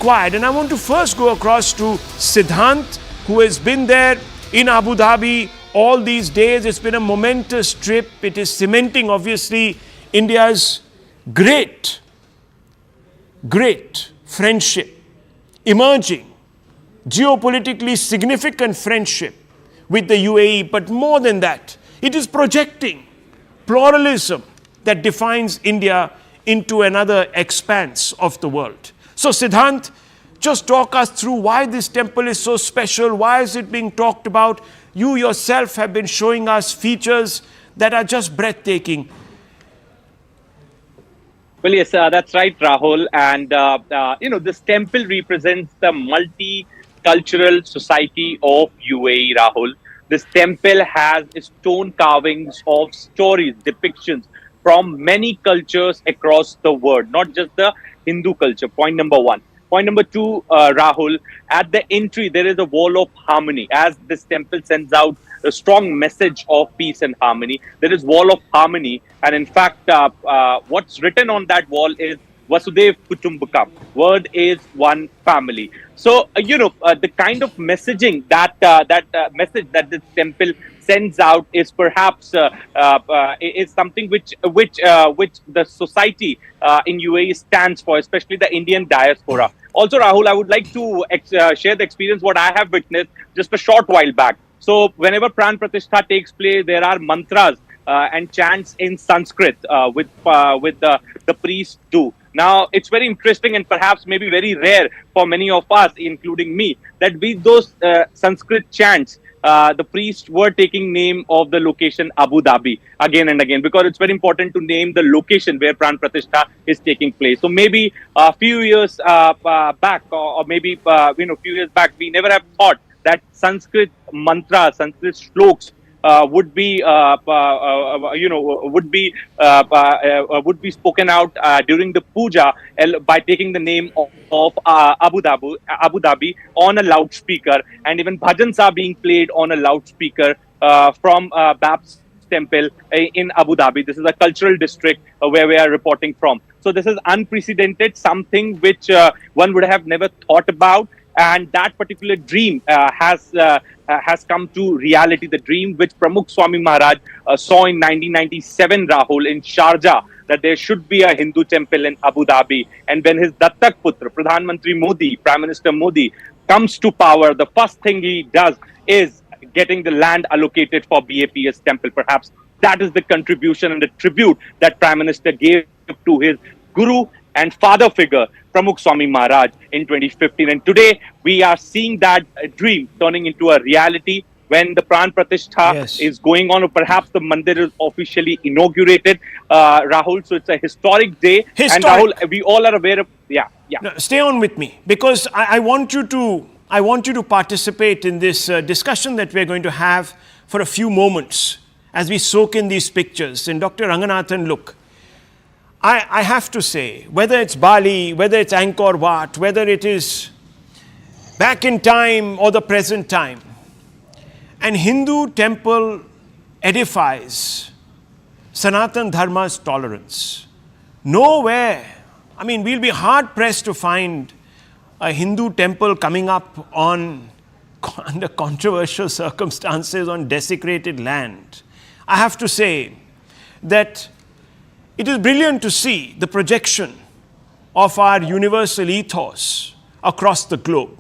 required. And I want to first go across to Siddhant, who has been there in Abu Dhabi all these days. It's been a momentous trip. It is cementing, obviously, India's great friendship, emerging, geopolitically significant friendship with the UAE. But more than that, it is projecting pluralism that defines India into another expanse of the world. So Siddhant, just talk us through why this temple is so special. Why is it being talked about? You yourself have been showing us features that are just breathtaking. Well, yes, that's right, Rahul. And, this temple represents the multicultural society of UAE, Rahul. This temple has stone carvings of stories, depictions from many cultures across the world, not just the Hindu culture. Point number one. Point number two, Rahul, at the entry, there is a wall of harmony. As this temple sends out a strong message of peace and harmony, there is wall of harmony. And in fact, what's written on that wall is Vasudev Kutumbakam. Word is one family. So, the kind of messaging that message that this temple sends out is perhaps is something which the society in UAE stands for, especially the Indian diaspora. Also, Rahul, I would like to share the experience what I have witnessed just a short while back. So, whenever Pran Pratishtha takes place, there are mantras and chants in Sanskrit with the priests do. Now, it's very interesting and perhaps maybe very rare for many of us, including me, that with those Sanskrit chants, the priests were taking name of the location Abu Dhabi again and again, because it's very important to name the location where Pran Pratishtha is taking place. So maybe a few years back, or maybe few years back, we never have thought that Sanskrit mantras, Sanskrit shloks would be spoken out during the puja by taking the name of Abu Dhabi on a loudspeaker, and even bhajans are being played on a loudspeaker from BAPS Temple in Abu Dhabi. This is a cultural district where we are reporting from. So this is unprecedented, something which one would have never thought about. And that particular dream has come to reality. The dream which Pramukh Swami Maharaj saw in 1997, Rahul, in Sharjah, that there should be a Hindu temple in Abu Dhabi. And when his Dattak Putra, Pradhan Mantri Modi, Prime Minister Modi, comes to power, the first thing he does is getting the land allocated for BAPS Temple. Perhaps that is the contribution and the tribute that Prime Minister gave to his guru and father figure, Pramukh Swami Maharaj, in 2015. And today, we are seeing that dream turning into a reality when the Pran Pratishtha is going on, or perhaps the mandir is officially inaugurated, Rahul. So it's a historic day. And Rahul, we all are aware of, No, stay on with me, because I want you to participate in this discussion that we're going to have for a few moments as we soak in these pictures. And Dr. Ranganathan, look, I have to say, whether it's Bali, whether it's Angkor Wat, whether it is back in time or the present time, an Hindu temple edifies Sanatan Dharma's tolerance. Nowhere, I mean, we'll be hard pressed to find a Hindu temple coming up under controversial circumstances on desecrated land. I have to say that it is brilliant to see the projection of our universal ethos across the globe.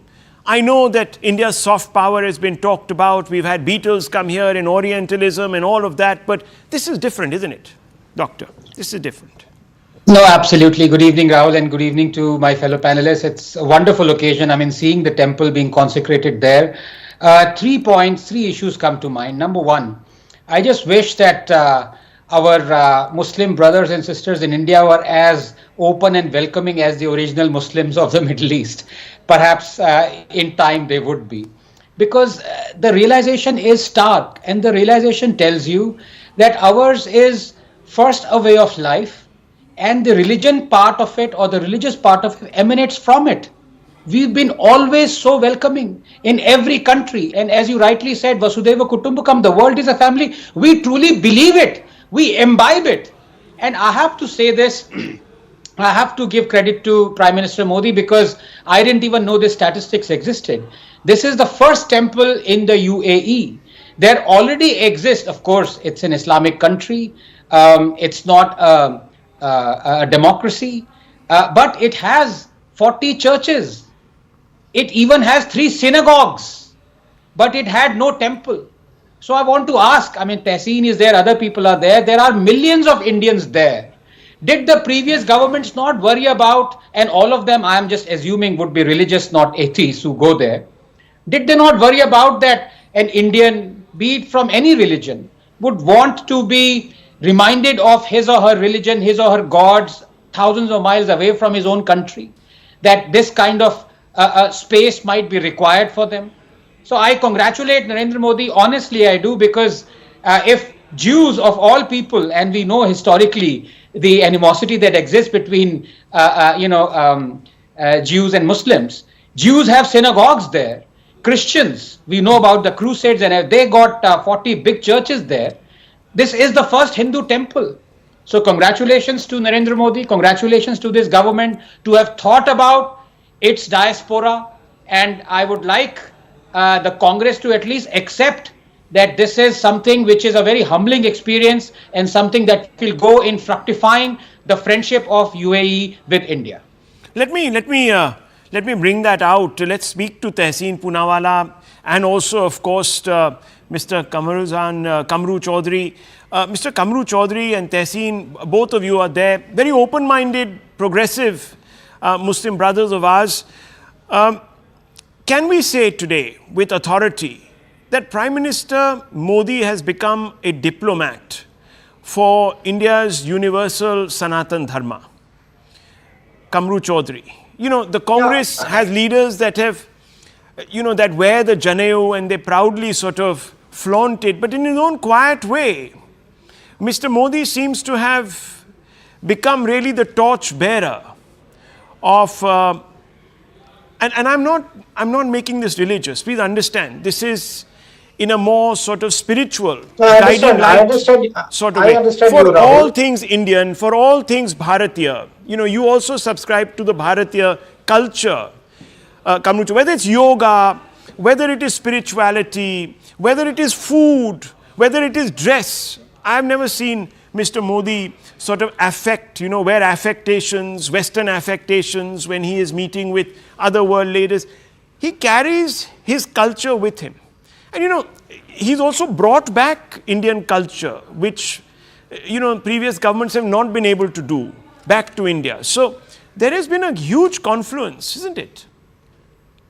I know that India's soft power has been talked about. We've had Beatles come here in Orientalism and all of that, but this is different, isn't it, Doctor? This is different. No, absolutely. Good evening, Rahul, and good evening to my fellow panelists. It's a wonderful occasion. I mean, seeing the temple being consecrated there. 3 issues come to mind. Number one, I just wish that our Muslim brothers and sisters in India were as open and welcoming as the original Muslims of the Middle East. Perhaps in time they would be. Because the realization is stark, and the realization tells you that ours is first a way of life, and the religion part of it, or the religious part of it, emanates from it. We've been always so welcoming in every country. And as you rightly said, Vasudeva Kutumbakam, the world is a family. We truly believe it. We imbibe it. And I have to say this, I have to give credit to Prime Minister Modi because I didn't even know this statistics existed. This is the first temple in the UAE. There already exists, of course, it's an Islamic country. It's not a democracy, but it has 40 churches. It even has 3 synagogues, but it had no temple. So I want to ask, I mean, Tehseen is there, other people are there. There are millions of Indians there. Did the previous governments not worry about, and all of them, I am just assuming, would be religious, not atheists who go there. Did they not worry about that an Indian, be it from any religion, would want to be reminded of his or her religion, his or her gods, thousands of miles away from his own country, that this kind of space might be required for them? So I congratulate Narendra Modi. Honestly, I do, because if Jews of all people, and we know historically the animosity that exists between Jews and Muslims. Jews have synagogues there. Christians, we know about the Crusades, and they got 40 big churches there. This is the first Hindu temple. So congratulations to Narendra Modi, congratulations to this government to have thought about its diaspora, and I would like the Congress to at least accept that this is something which is a very humbling experience and something that will go in fructifying the friendship of UAE with India. Let me bring that out. Let's speak to Tehseen Poonawalla and also, of course, Mr. Kamru Chaudhary. Mr. Kamru Chaudhary and Tehseen, both of you are there. Very open-minded, progressive Muslim brothers of ours. Can we say today with authority that Prime Minister Modi has become a diplomat for India's universal Sanatan Dharma? Kamru Chaudhary. You know, the Congress has leaders that have, that wear the Janeu and they proudly sort of flaunt it, but in his own quiet way. Mr. Modi seems to have become really the torch bearer of, and I'm not making this religious. Please understand, this is in a more sort of spiritual, guiding light sort of way. For all things Indian, for all things Bharatiya, you also subscribe to the Bharatiya culture. Whether it's yoga, whether it is spirituality, whether it is food, whether it is dress, I've never seen Mr. Modi sort of affect, wear affectations, Western affectations when he is meeting with other world leaders. He carries his culture with him. And he's also brought back Indian culture, which, previous governments have not been able to do, back to India. So there has been a huge confluence, isn't it?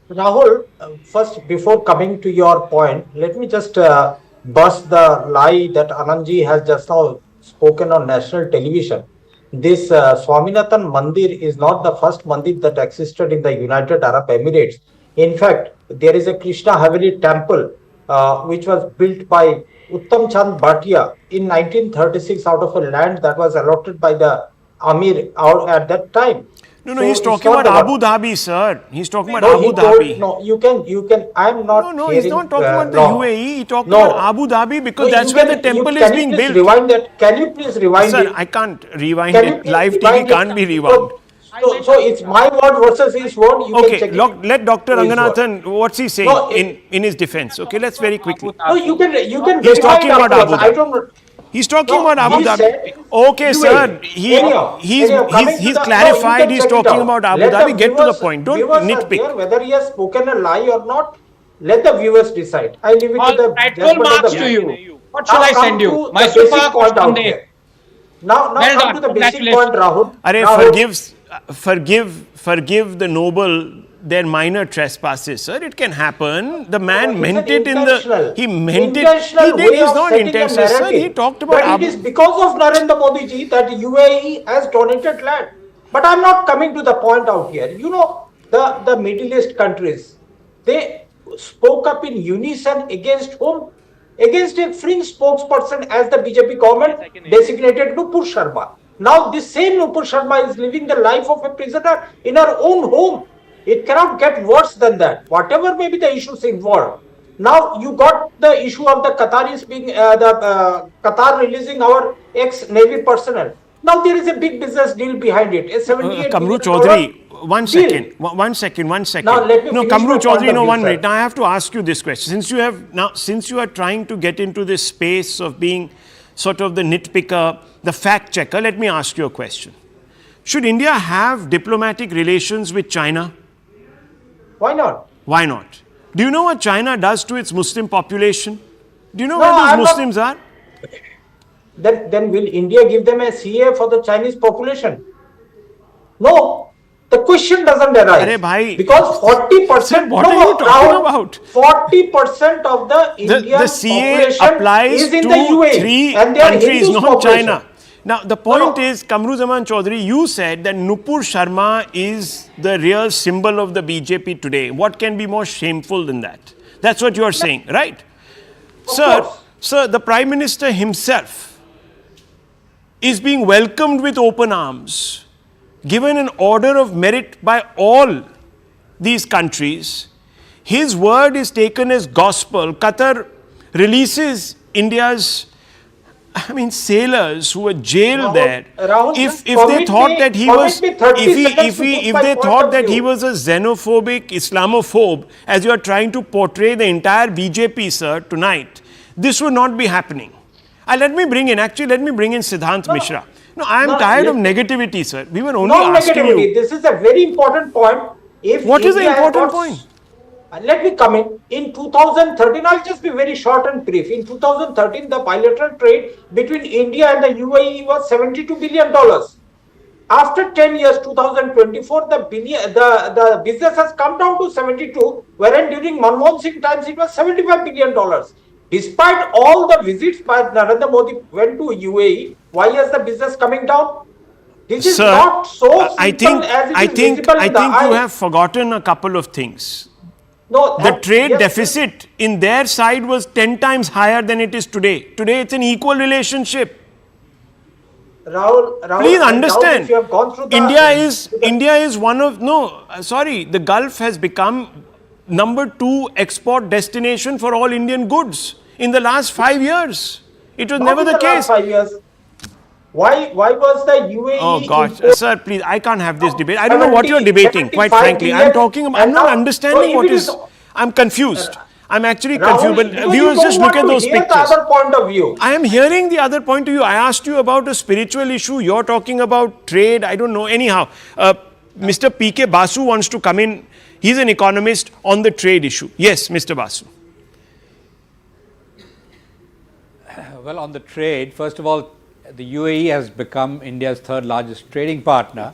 Rahul, first, before coming to your point, let me just bust the lie that Anandji has just now spoken on national television. This Swaminathan Mandir is not the first mandir that existed in the United Arab Emirates. In fact, there is a Krishna Haveli temple which was built by Uttam Chand Bhatia in 1936 out of a land that was allotted by the Amir at that time. No, he's talking about Abu Dhabi, sir. He's talking about Abu Dhabi. No, you can, I'm not. No, he's not talking about the UAE. He's talking about Abu Dhabi because that's where the temple is being built. Rewind that. Can you please rewind it? Sir, I can't rewind it. Live TV can't be rewound. So it's my word versus his word. You can check it. Let Dr. Ranganathan, what's he saying in his defense? Okay, let's very quickly. No, you can. He's talking about Abu Dhabi. I don't. He's talking about Abu Dhabi. Okay, sir. He's clarified. He's talking about Abu Dhabi. Get to the point. Don't nitpick. Whether he has spoken a lie or not, let the viewers decide. I leave it to the. Full marks to you. What should I send you? My super point out there. Now come to the basic point, Rahul. Forgive the noble their minor trespasses, sir. It can happen. The man meant it in the. He meant it. He did. He's not intentional, sir. He talked about. But it is because of Narendra Modi ji that UAE has donated land. But I'm not coming to the point out here. The Middle East countries, they spoke up in unison against whom? Against a fringe spokesperson as the BJP government designated Nupur Sharma. Now this same Nupur Sharma is living the life of a prisoner in her own home. It cannot get worse than that. Whatever may be the issues involved. Now you got the issue of the Qataris being Qatar releasing our ex-Navy personnel. Now there is a big business deal behind it. A 78 Kamru billion Chaudhary, one deal. second, one second, one second. Now let me no, finish Kamru my point Chaudhary, of no, view, 1 sir. minute. Now I have to ask you this question. Since you are trying to get into this space of being sort of the nitpicker, the fact checker, let me ask you a question. Should India have diplomatic relations with China? Why not? Why not? Do you know what China does to its Muslim population? Do you know No, where those I'm not- Muslims are? Then will India give them a CA for the Chinese population? No. The question doesn't arise. Arey bhai. Because 40%. Sir, what are you talking about? 40% of the Indian The CA population applies is in to the UAE, 3 and they are countries, Hindus not population. China. Now, the point no. is, Kamru Zaman Chaudhary, you said that Nupur Sharma is the real symbol of the BJP today. What can be more shameful than that? That's what you are saying, right? course. Sir, the Prime Minister himself is being welcomed with open arms, given an order of merit by all these countries. His word is taken as gospel. Qatar releases India's sailors who were jailed there. Rahul, If permit they thought me- that he permit was, me 30 seconds to put if my they point thought of that he view. was a xenophobic Islamophobe, as you are trying to portray the entire BJP, sir, tonight, this would not be happening. Let me bring in Siddhant Mishra. No, I am tired of negativity, sir. We were only Not asking negativity. you. This is a very important point. If What is the India has important got- point? Let me come in. In 2013, I'll just be very short and brief. In 2013, the bilateral trade between India and the UAE was $72 billion. After 10 years, 2024, the business has come down to 72, wherein during Manmohan Singh times, it was $75 billion. Despite all the visits by Narendra Modi went to UAE, why is the business coming down? This is Sir, not so simple I think as it is visible in the eye. you have forgotten a couple of things. No, The trade yes, deficit in their side was 10 times higher than it is today. Today it's an equal relationship. Rahul, Please I doubt understand, if you have gone through the- India is one of, the Gulf has become number 2 export destination for all Indian goods in the last 5 years. It was Not never in the last case. 5 years. Why was the UAE? Oh gosh, import- sir, please, I can't have this debate. I don't know what you're 70, debating, quite 75 frankly. billion, I'm and not now- understanding so what if it is, I'm confused. I'm actually Rahul, confused, but because you viewers don't just look want at to those hear pictures. The other point of view. I am hearing the other point of view. I asked you about a spiritual issue. You're talking about trade. I don't know. Anyhow, Mr. P.K. Basu wants to come in. He's an economist on the trade issue. Yes, Mr. Basu. Well, on the trade, first of all, the UAE has become India's 3rd largest trading partner.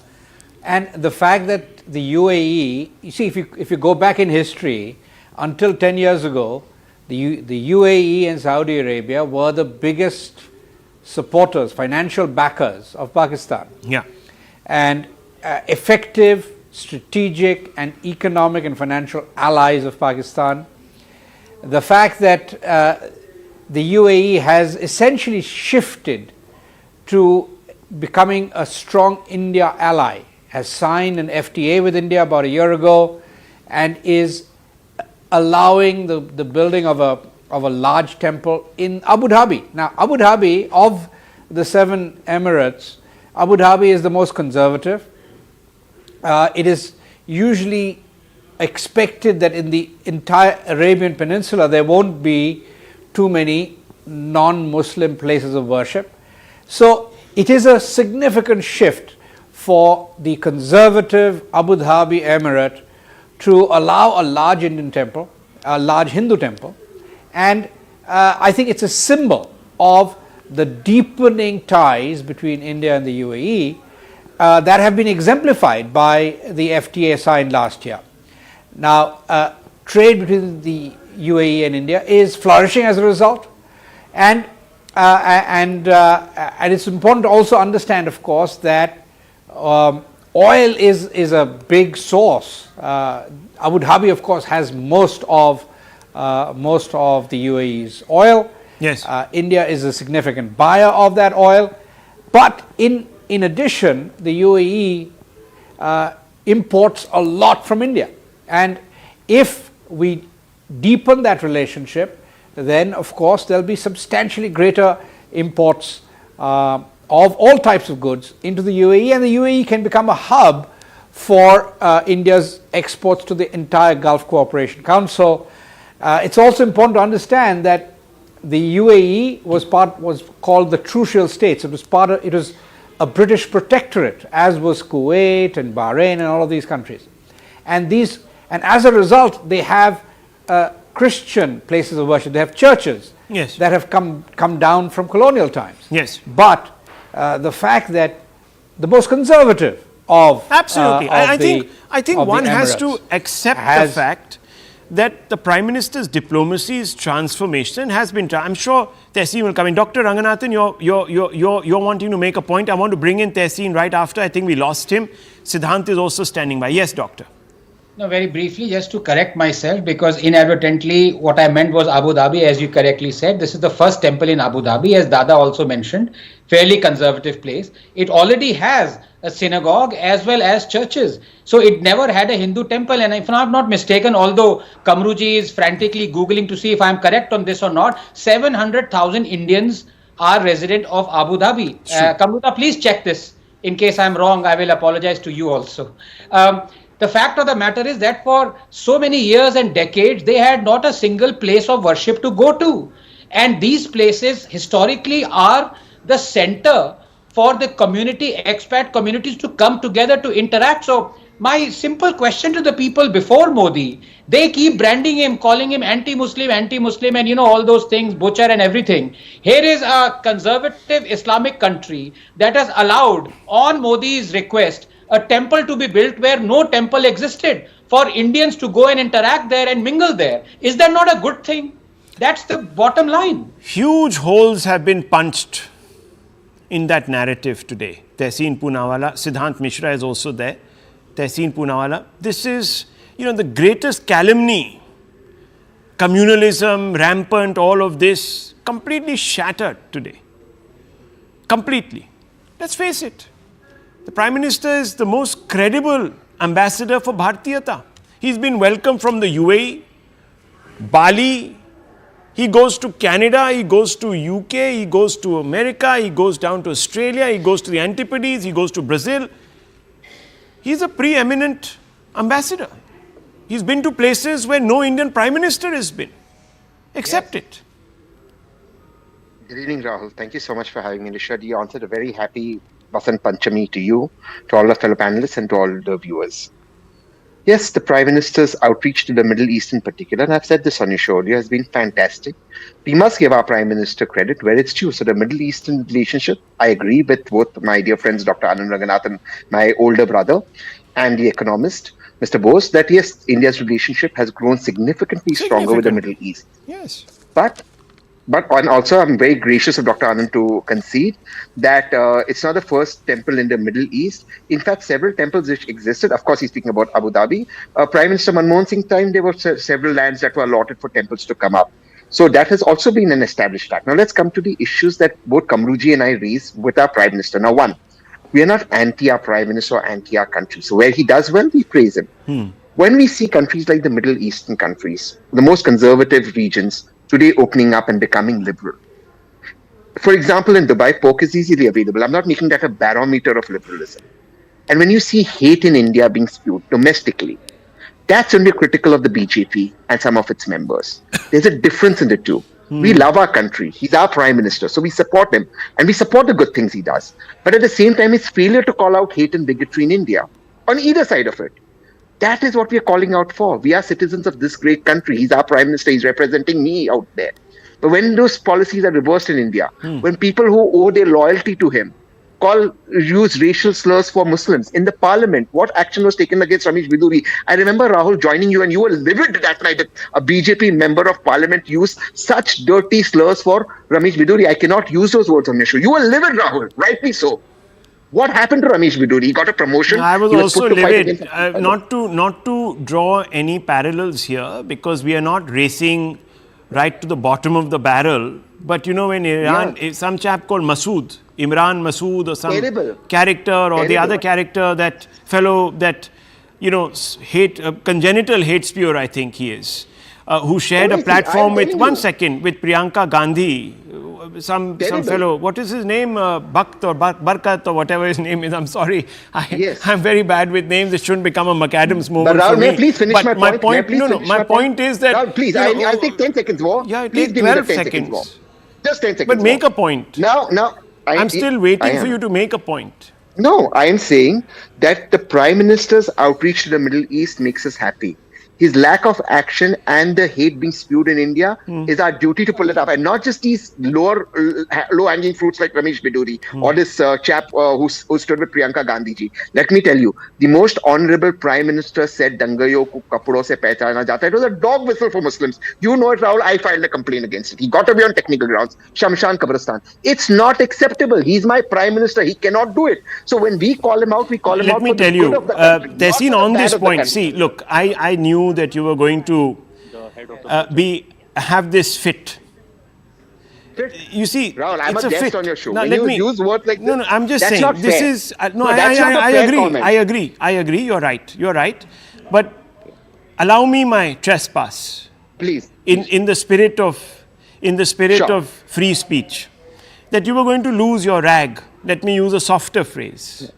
And the fact that the UAE, you see, if you go back in history, until 10 years ago, the UAE and Saudi Arabia were the biggest supporters, financial backers of Pakistan. Yeah. And effective, strategic and economic and financial allies of Pakistan. The fact that the UAE has essentially shifted to becoming a strong India ally, has signed an FTA with India about a year ago and is allowing the building of a large temple in Abu Dhabi. Now, Abu Dhabi, of the 7 Emirates, Abu Dhabi is the most conservative. It is usually expected that in the entire Arabian Peninsula there won't be too many non-Muslim places of worship. So it is a significant shift for the conservative Abu Dhabi Emirate to allow a large Indian temple, a large Hindu temple, and I think it's a symbol of the deepening ties between India and the UAE that have been exemplified by the FTA signed last year. Now, trade between the UAE and India is flourishing as a result, and it's important to also understand, of course, that oil is a big source. Abu Dhabi, of course, has most of the UAE's oil. Yes. India is a significant buyer of that oil, but in addition, the UAE imports a lot from India, and if we deepen that relationship, then of course there'll be substantially greater imports of all types of goods into the UAE, and the UAE can become a hub for India's exports to the entire Gulf Cooperation Council. It's also important to understand that the UAE was called the Trucial States. It was a British protectorate, as was Kuwait and Bahrain and all of these countries. And as a result, they have Christian places of worship. They have churches that have come down from colonial times. Yes. But the fact that the most conservative of absolutely, I think one has to Emirates accept the fact that the Prime Minister's diplomacy's transformation has been. I'm sure Tehseen will come in. Dr. Ranganathan, you're wanting to make a point. I want to bring in Tehseen right after. I think we lost him. Siddhant is also standing by. Yes, Doctor. No, very briefly, just to correct myself, because inadvertently what I meant was Abu Dhabi, as you correctly said. This is the first temple in Abu Dhabi, as Dada also mentioned, fairly conservative place. It already has a synagogue as well as churches. So it never had a Hindu temple. And if I'm not mistaken, although Kamruji is frantically Googling to see if I'm correct on this or not, 700,000 Indians are resident of Abu Dhabi. Kamruta, please check this. In case I'm wrong, I will apologize to you also. The fact of the matter is that for so many years and decades, they had not a single place of worship to go to. And these places historically are the center for the community, expat communities to come together to interact. So my simple question to the people before Modi, they keep branding him, calling him anti-Muslim, and all those things, butcher and everything. Here is a conservative Islamic country that has allowed, on Modi's request, a temple to be built where no temple existed, for Indians to go and interact there and mingle there. Is that not a good thing? That's the bottom line. Huge holes have been punched in that narrative today. Tehseen Poonawalla, Siddhant Mishra is also there. Tehseen Poonawalla. This is, the greatest calumny. Communalism, rampant, all of this, completely shattered today. Completely. Let's face it. The Prime Minister is the most credible ambassador for Bhartiyata. He's been welcomed from the UAE, Bali. He goes to Canada, he goes to UK, he goes to America, he goes down to Australia, he goes to the Antipodes, he goes to Brazil. He's a preeminent ambassador. He's been to places where no Indian Prime Minister has been. Accept it. Good evening, Rahul. Thank you so much for having me. Nishad, you answered a very happy Vasant Panchami to you, to all the fellow panelists, and to all the viewers. Yes, the Prime Minister's outreach to the Middle East in particular, and I've said this on your show earlier, has been fantastic. We must give our Prime Minister credit where it's due. So the Middle Eastern relationship, I agree with both my dear friends, Dr. Anand Ranganathan, my older brother, and the economist, Mr. Bose, that yes, India's relationship has grown significantly stronger with the Middle East. Yes. But also, I'm very gracious of Dr. Anand to concede that it's not the first temple in the Middle East. In fact, several temples which existed, of course, he's speaking about Abu Dhabi. Prime Minister Manmohan Singh time, there were several lands that were allotted for temples to come up. So that has also been an established fact. Now, let's come to the issues that both Kamruji and I raised with our Prime Minister. Now, one, we are not anti our Prime Minister or anti our country. So where he does well, we praise him. When we see countries like the Middle Eastern countries, the most conservative regions, today opening up and becoming liberal. For example, in Dubai, pork is easily available. I'm not making that a barometer of liberalism. And when you see hate in India being spewed domestically, that's only critical of the BJP and some of its members. There's a difference in the two. We love our country. He's our Prime Minister, so we support him. And we support the good things he does. But at the same time, his failure to call out hate and bigotry in India, on either side of it, that is what we are calling out for. We are citizens of this great country. He's our Prime Minister. He's representing me out there. But when those policies are reversed in India, when people who owe their loyalty to him use racial slurs for Muslims in the parliament, what action was taken against Ramesh Biduri? I remember, Rahul, joining you, and you were livid that night that a BJP member of parliament used such dirty slurs for Ramesh Biduri. I cannot use those words on your show. You were livid, Rahul, rightly so. What happened to Ramesh Biduri? He got a promotion. I was also livid. Not to draw any parallels here, because we are not racing right to the bottom of the barrel. But when Iran, some chap called Imran Masood, or some character, or the other character, that fellow that, congenital hate spewer, I think he is, who shared a platform with Priyanka Gandhi, some Terrible. fellow, what is his name? Bakt or Barkat or whatever his name is. I'm sorry. Yes. I'm very bad with names. It shouldn't become a McAdams moment But Rahul, for may me. I please finish But my point? May I please finish my my point is that... Rahul, please, I'll take 10 seconds more. Yeah, please take give me the 12 10 seconds more. seconds. Just 10 seconds But make more. a point. Now, I'm still waiting for you to make a point. No, I am saying that the Prime Minister's outreach to the Middle East makes us happy. His lack of action and the hate being spewed in India is our duty to pull it up, and not just these low-hanging fruits like Ramesh Biduri or this chap who stood with Priyanka Gandhi ji. Let me tell you, the most honorable Prime Minister said dangayo ko kapdo se pehchana jata. It was a dog whistle for Muslims. You know it, Rahul. I filed a complaint against it. He got away on technical grounds. Shamshan Kabristan. It's not acceptable. He's my Prime Minister. He cannot do it. So when we call him out, we call him out for the good of the country. Tehseen, on this point, see, look, I knew that you were going to have this fit. You see, Rahul, I'm it's a guest fit. on your show. Now, When let you me use words like this, no, I'm just that's saying. not This fair. is That's not a fair comment. I agree. You're right. But allow me my trespass. Please. In the spirit of Sure. of free speech, that you were going to lose your rag. Let me use a softer phrase.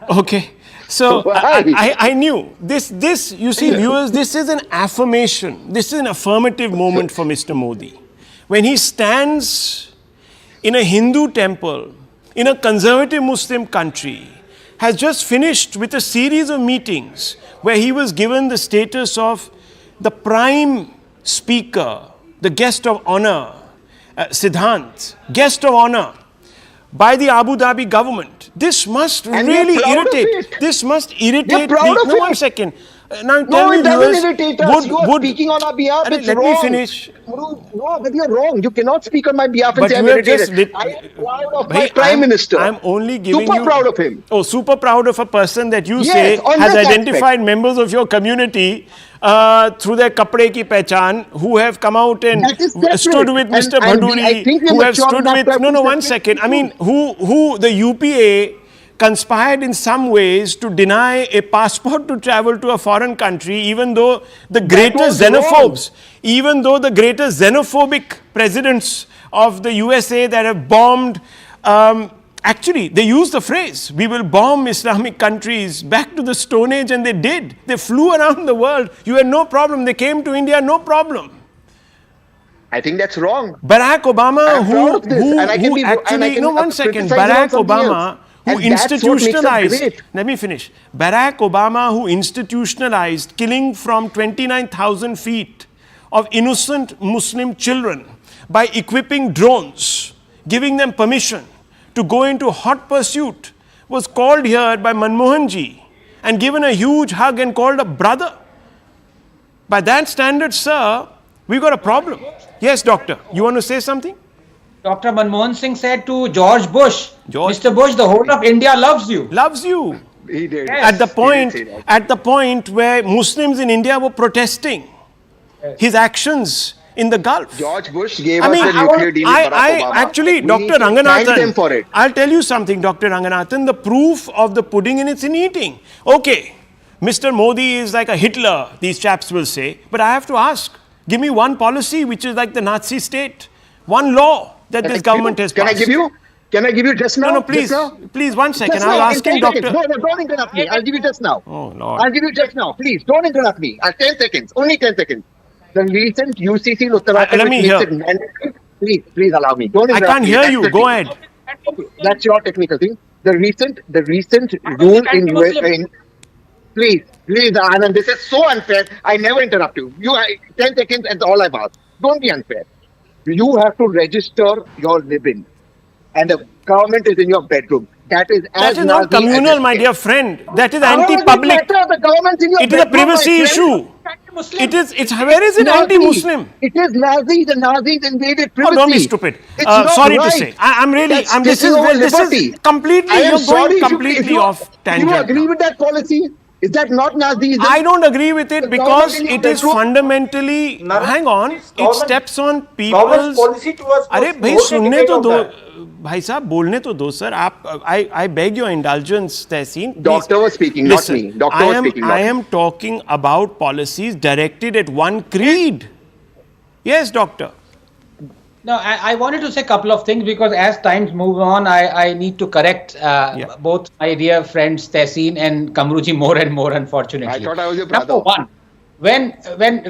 Okay. So I knew this. You see, viewers, this is an affirmation. This is an affirmative moment for Mr. Modi. When he stands in a Hindu temple, in a conservative Muslim country, has just finished with a series of meetings where he was given the status of the prime speaker, the guest of honor, Siddhant, guest of honor, by the Abu Dhabi government. This must And really they're proud of irritate. it. This must irritate. They're proud of No, it. 1 second. Now No, tell me, it doesn't viewers, irritate us. You are speaking on our behalf. It's let wrong. me finish. No, but you're wrong. You cannot speak on my behalf and But say I'm you are just irritated. I am proud of my Prime I'm Minister. only giving Super you... proud of him. Oh, super proud of a person that you Yes, say on has that identified members of your community through their kapde ki pehchan, who have come out and That is separate. stood with Mr. And I Bhaduri, think we who are have mature stood enough with... to No, 1 separate second. I mean, who the UPA conspired in some ways to deny a passport to travel to a foreign country, even though the greatest xenophobes, even though the greatest xenophobic presidents of the USA that have bombed, actually, they used the phrase, we will bomb Islamic countries back to the Stone Age, and they did. They flew around the world. You had no problem. They came to India, no problem. I think that's wrong. Barack Obama, I'm proud of this, and I can be- and I actually, can no, 1 second. criticize him on Barack something Obama, else. who And that's what makes us institutionalized, great. let me finish. Barack Obama, who institutionalized killing from 29,000 feet of innocent Muslim children by equipping drones, giving them permission to go into hot pursuit, was called here by Manmohan ji and given a huge hug and called a brother. By that standard, sir, we've got a problem. Yes, doctor, you want to say something? Dr. Manmohan Singh said to George Bush, George- Mr. Bush, the whole of India loves you. Loves you. He did. At the He did say that. at the point where Muslims in India were protesting his actions in the Gulf. George Bush gave I us mean, the nuclear deal with Barack Obama. actually, We Dr. need to thank Ranganathan, them for it. I'll tell you something, Dr. Ranganathan, the proof of the pudding and it's in eating. Okay, Mr. Modi is like a Hitler, these chaps will say, but I have to ask, give me one policy which is like the Nazi state, one law that this government has Can passed. I give you? Can I give you just now? No, Just now? please, 1 second, Just I'm now, in asking 10 Dr. seconds. No, don't interrupt me. I'll give you just now. Oh, Lord. I'll give you just now. Please, don't interrupt me. 10 seconds. Only 10 seconds. The recent UCC Uttarakhand, let me which hear. makes it mandatory. Please allow me. Don't I interrupt can't me. hear That's you, the go thing. ahead. Okay, that's your technical thing. The recent rule in please, Anand, this is so unfair. I never interrupt you. 10 seconds and all I've asked. Don't be unfair. You have to register your living, and the government is in your bedroom. That is That is not communal, my dear friend. That is anti-public. The government's in your It is a bedroom, my privacy friend. issue. It's Where is it Nazi. anti-Muslim? It is Nazi. The Nazis invaded Oh, privacy. don't be stupid. It's not Sorry right. to say. This taking over is liberty. completely, I am you're sorry going if you- completely off Do tangent. you agree with that policy? Is that not Nazism? I don't agree with it The because government in your it is bedroom- fundamentally, hang on, it Government- steps on government's people's... policy towards अरे भाई Muslims, सुनने तो debate दो on that. भाई साहब बोलने तो दो सर आप I beg your indulgence Tehseen. Doctor was speaking, not me. Doctor was speaking, not I me. am talking about policies directed at one creed. Yes, doctor. No, I wanted to say a couple of things because as times move on, I need to correct both my dear friends Tehseen and Kamruji more and more, unfortunately. I thought I was your Number brother. one, when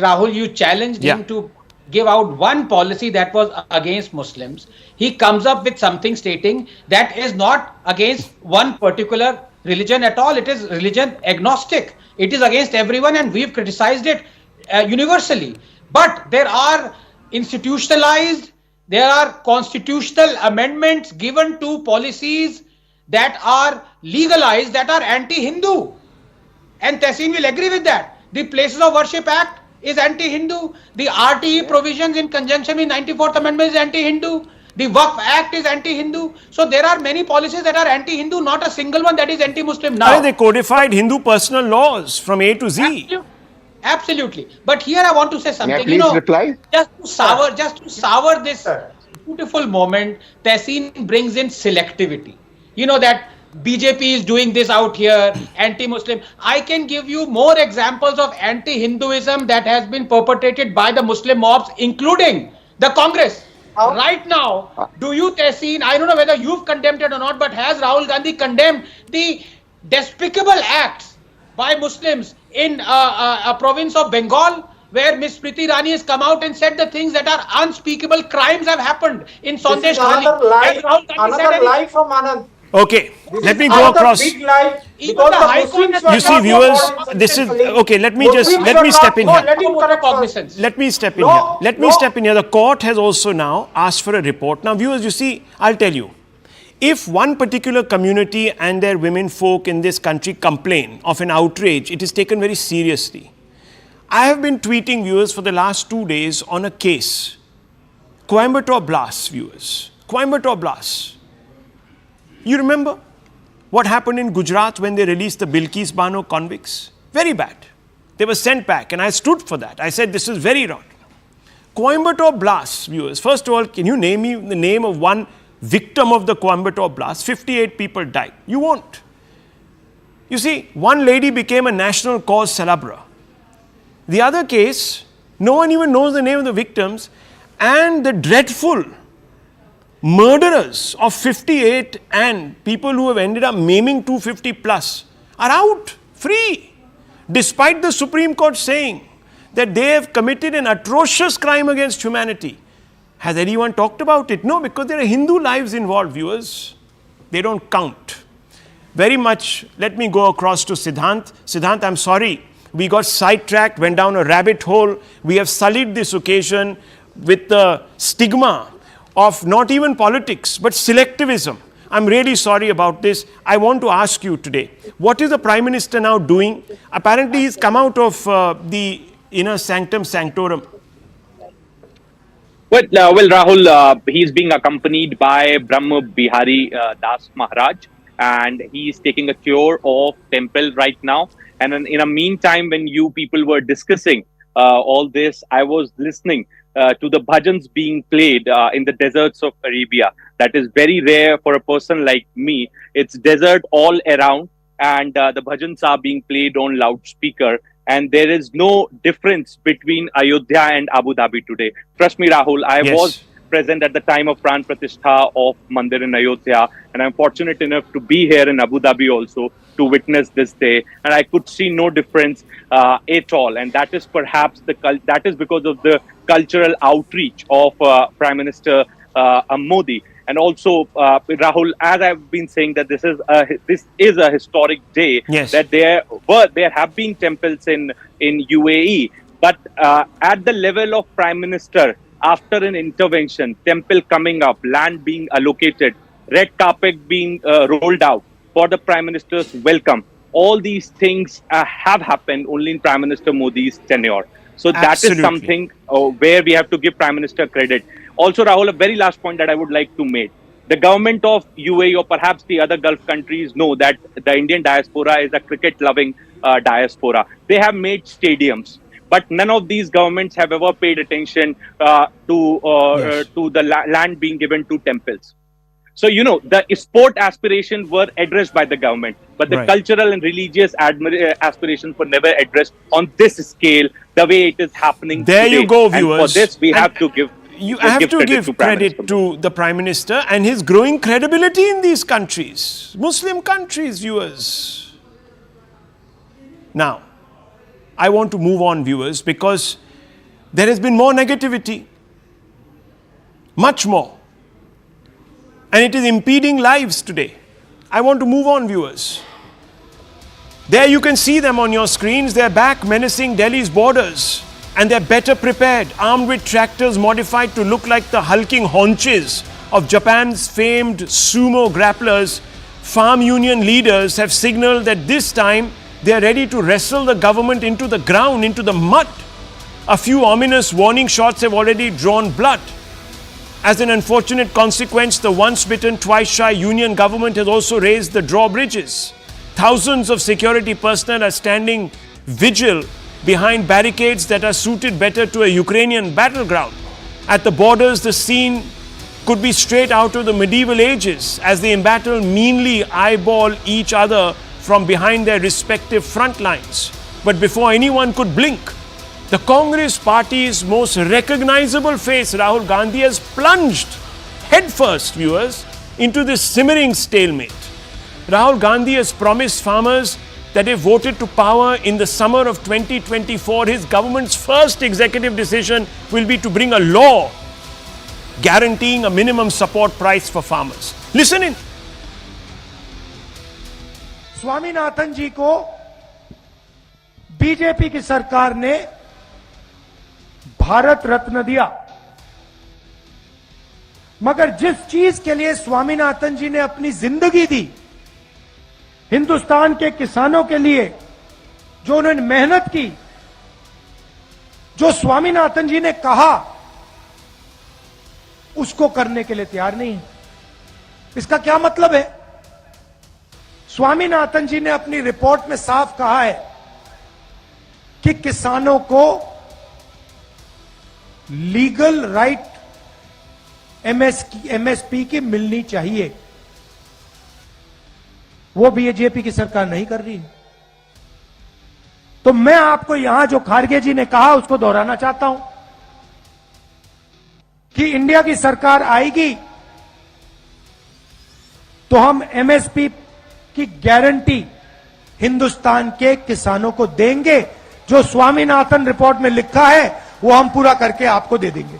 Rahul, you challenged him to give out one policy that was against Muslims, he comes up with something stating that is not against one particular religion at all. It is religion agnostic. It is against everyone, and we've criticized it universally. But there are institutionalized, there are constitutional amendments given to policies that are legalized, that are anti-Hindu. And Tehseen will agree with that. The Places of Worship Act is anti-Hindu. The RTE provisions in conjunction with 94th Amendment is anti-Hindu. The Waqf Act is anti-Hindu. So there are many policies that are anti-Hindu, not a single one that is anti-Muslim now. They codified Hindu personal laws from A to Z. Absolutely. But here I want to say something. May I please reply? Just to sour this beautiful moment, Tehseen brings in selectivity. You know that BJP is doing this out here, anti-Muslim. I can give you more examples of anti-Hinduism that has been perpetrated by the Muslim mobs, including the Congress. Right now, do you, Tehseen, I don't know whether you've condemned it or not, but has Rahul Gandhi condemned the despicable acts by Muslims in a province of Bengal, where Miss Priti Rani has come out and said the things that are unspeakable crimes have happened in Sandesh Khali. Another lie from Anand. Okay, let me go across. Big lie, Even because the the High Court Muslims has were You see, not viewers, allowed this is successfully. okay. Let me Muslims were step in not- here. Let him correct us. Let me step in No, here. Let me no. step in here. The court has also now asked for a report. Now, viewers, you see, I'll tell you. If one particular community and their women folk in this country complain of an outrage, it is taken very seriously. I have been tweeting, viewers, for the last 2 days on a case. Coimbatore blast, viewers. Coimbatore blast. You remember what happened in Gujarat when they released the Bilkis Bano convicts? Very bad. They were sent back, and I stood for that. I said this is very wrong. Coimbatore blast, viewers. First of all, can you name me the name of one victim of the Coimbatore blast? 58 people died. You won't. You see, one lady became a national cause célèbre. The other case, no one even knows the name of the victims, and the dreadful murderers of 58 and people who have ended up maiming 250 plus are out, free, despite the Supreme Court saying that they have committed an atrocious crime against humanity. Has anyone talked about it? No, because there are Hindu lives involved, viewers. They don't count. Very much, let me go across to Siddhant. Siddhant, I'm sorry. We got sidetracked, went down a rabbit hole. We have sullied this occasion with the stigma of not even politics, but selectivism. I'm really sorry about this. I want to ask you today, what is the Prime Minister now doing? Apparently, he's come out of the inner sanctum sanctorum. Well, Rahul, he's being accompanied by Brahma Bihari Das Maharaj, and he's taking a tour of temple right now. And in a meantime, when you people were discussing all this, I was listening to the bhajans being played in the deserts of Arabia. That is very rare for a person like me. It's desert all around, and the bhajans are being played on loudspeaker. And there is no difference between Ayodhya and Abu Dhabi today. Trust me, Rahul, I was present at the time of Pran Pratishtha of Mandir in Ayodhya, and I'm fortunate enough to be here in Abu Dhabi also to witness this day, and I could see no difference at all. And that is perhaps that is because of the cultural outreach of Prime Minister Modi. And also, Rahul, as I've been saying, that this is a historic day. That there have been temples in UAE, but at the level of Prime Minister, after an intervention, temple coming up, land being allocated, red carpet being rolled out for the Prime Minister's welcome, all these things have happened only in Prime Minister Modi's tenure. So that is something where we have to give Prime Minister credit. Also, Rahul, a very last point that I would like to make. The government of UAE or perhaps the other Gulf countries know that the Indian diaspora is a cricket-loving diaspora. They have made stadiums, but none of these governments have ever paid attention to the land being given to temples. So, you know, the sport aspirations were addressed by the government, but the cultural and religious aspirations were never addressed on this scale, the way it is happening there today. You go, viewers. And for this, we have to give I have to give credit to the Prime Minister and his growing credibility in these countries, Muslim countries, viewers. Now, I want to move on, viewers, because there has been more negativity, much more, and it is impeding lives today. I want to move on, viewers. There you can see them on your screens. They're back menacing Delhi's borders, and they're better prepared, armed with tractors modified to look like the hulking haunches of Japan's famed sumo grapplers. Farm union leaders have signaled that this time they are ready to wrestle the government into the ground, into the mud. A few ominous warning shots have already drawn blood. As an unfortunate consequence, the once bitten, twice shy union government has also raised the drawbridges. Thousands of security personnel are standing vigil behind barricades that are suited better to a Ukrainian battleground. At the borders, the scene could be straight out of the medieval ages as the embattled meanly eyeball each other from behind their respective front lines. But before anyone could blink, the Congress party's most recognizable face, Rahul Gandhi, has plunged headfirst, viewers, into this simmering stalemate. Rahul Gandhi has promised farmers that if voted to power in the summer of 2024, his government's first executive decision will be to bring a law guaranteeing a minimum support price for farmers. Listen in. Swaminathan जी को BJP की सरकार ने भारत रत्न दिया, मगर जिस चीज के लिए स्वामीनाथन जी ने अपनी जिंदगी दी, हिंदुस्तान के किसानों के लिए जो उन्होंने मेहनत की, जो स्वामीनाथन जी ने कहा, उसको करने के लिए तैयार नहीं है। इसका क्या मतलब है? स्वामीनाथन जी ने अपनी रिपोर्ट में साफ कहा है कि किसानों को लीगल राइट एमएसपी की मिलनी चाहिए। वो बीजेपी की सरकार नहीं कर रही है। तो मैं आपको यहां जो खारगे जी ने कहा उसको दोहराना चाहता हूं कि इंडिया की सरकार आएगी तो हम एमएसपी की गारंटी हिंदुस्तान के किसानों को देंगे। जो स्वामीनाथन रिपोर्ट में लिखा है वो हम पूरा करके आपको दे देंगे।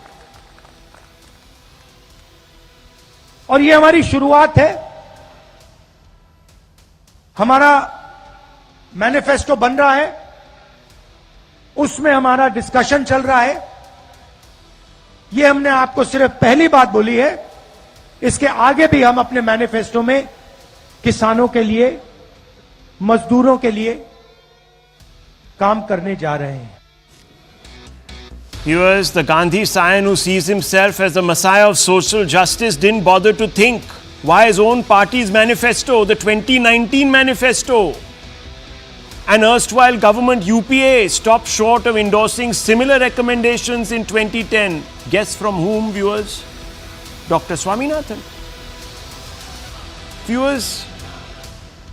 और ये हमारी शुरुआत है। हमारा मैनिफेस्टो बन रहा है, उसमें हमारा डिस्कशन चल रहा है। ये हमने आपको सिर्फ पहली बात बोली है, इसके आगे भी हम अपने मैनिफेस्टो में किसानों के लिए, मजदूरों के लिए काम करने जा रहे हैं। Viewers, the Gandhi scion who sees himself as the messiah of social justice didn't bother to think why his own party's manifesto, the 2019 manifesto, and erstwhile government UPA stopped short of endorsing similar recommendations in 2010. Guess from whom, viewers? Dr. Swaminathan. Viewers,